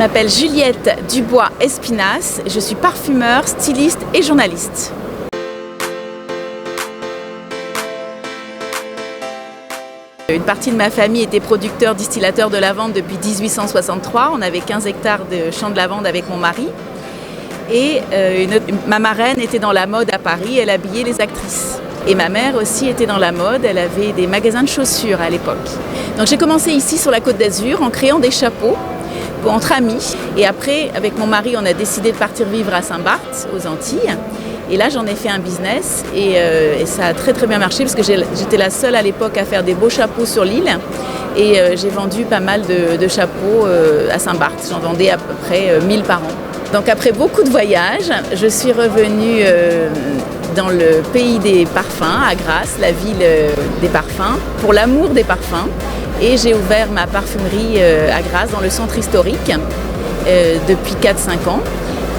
m'appelle Juliette Dubois-Espinasse, je suis parfumeur, styliste et journaliste. Une partie de ma famille était producteur distillateur de lavande depuis 1863. On avait 15 hectares de champs de lavande avec mon mari. Et ma marraine était dans la mode à Paris, elle habillait les actrices. Et ma mère aussi était dans la mode, elle avait des magasins de chaussures à l'époque. Donc j'ai commencé ici sur la Côte d'Azur en créant des chapeaux entre amis. Et après, avec mon mari, on a décidé de partir vivre à Saint-Barth, aux Antilles. Et là, j'en ai fait un business et ça a très très bien marché parce que j'étais la seule à l'époque à faire des beaux chapeaux sur l'île. Et j'ai vendu pas mal de chapeaux à Saint-Barth. J'en vendais à peu près 1000 par an. Donc après beaucoup de voyages, je suis revenue dans le pays des parfums, à Grasse, la ville des parfums, pour l'amour des parfums. Et j'ai ouvert ma parfumerie à Grasse, dans le centre historique, depuis 4-5 ans.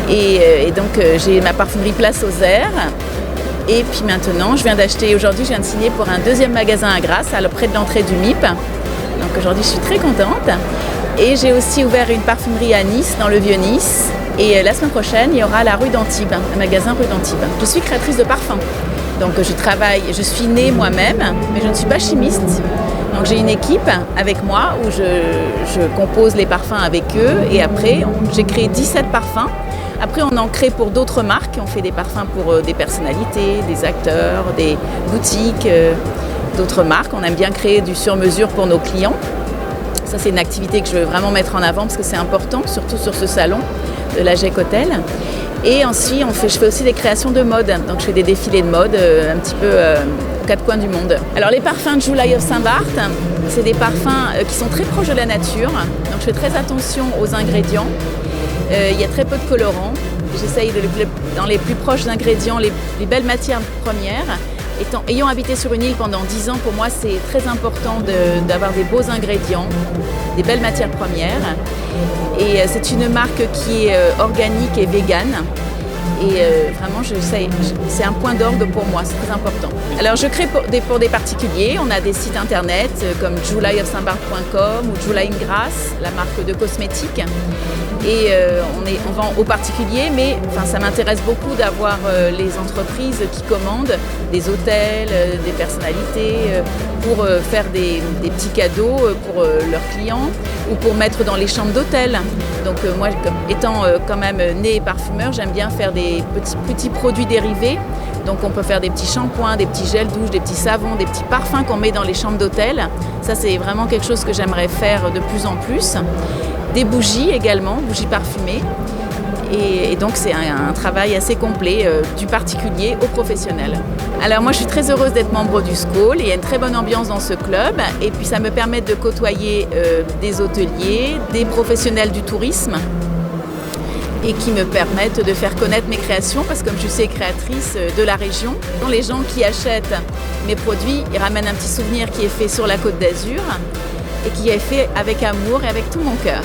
Et donc j'ai ma parfumerie Place aux Airs. Et puis maintenant, aujourd'hui, je viens de signer pour un deuxième magasin à Grasse, près de l'entrée du MIP. Donc aujourd'hui, je suis très contente. Et j'ai aussi ouvert une parfumerie à Nice, dans le Vieux-Nice. Et la semaine prochaine, il y aura la rue d'Antibes, un magasin rue d'Antibes. Je suis créatrice de parfums. Donc je suis née moi-même, mais je ne suis pas chimiste. Donc j'ai une équipe avec moi où je compose les parfums avec eux. Et après, j'ai créé 17 parfums. Après, on en crée pour d'autres marques. On fait des parfums pour des personnalités, des acteurs, des boutiques, d'autres marques. On aime bien créer du sur-mesure pour nos clients. Ça, c'est une activité que je veux vraiment mettre en avant parce que c'est important, surtout sur ce salon de la GEC Hotel. Et ensuite, je fais aussi des créations de mode. Donc, je fais des défilés de mode un petit peu aux quatre coins du monde. Alors, les parfums de July of Saint-Barth, c'est des parfums qui sont très proches de la nature. Donc, je fais très attention aux ingrédients. Il y a très peu de colorants. J'essaye dans les plus proches ingrédients, les belles matières premières. Ayant habité sur une île pendant 10 ans, pour moi, c'est très important d'avoir des beaux ingrédients, des belles matières premières. Et c'est une marque qui est organique et végane. Et vraiment, c'est un point d'orgue pour moi, c'est très important. Alors, je crée pour des particuliers. On a des sites internet comme julyofsaintbarth.com ou July in Grasse, la marque de cosmétiques. Et on vend aux particuliers, mais ça m'intéresse beaucoup d'avoir les entreprises qui commandent des hôtels, des personnalités, pour faire des petits cadeaux pour leurs clients ou pour mettre dans les chambres d'hôtel. Donc moi, étant quand même née parfumeur, j'aime bien faire des petits produits dérivés. Donc on peut faire des petits shampoings, des petits gels douche, des petits savons, des petits parfums qu'on met dans les chambres d'hôtel. Ça, c'est vraiment quelque chose que j'aimerais faire de plus en plus. Des bougies également, bougies parfumées. Et donc c'est un travail assez complet, du particulier au professionnel. Alors moi je suis très heureuse d'être membre du SCOL, il y a une très bonne ambiance dans ce club et puis ça me permet de côtoyer des hôteliers, des professionnels du tourisme et qui me permettent de faire connaître mes créations parce que comme je suis créatrice de la région, les gens qui achètent mes produits, ils ramènent un petit souvenir qui est fait sur la Côte d'Azur et qui est fait avec amour et avec tout mon cœur.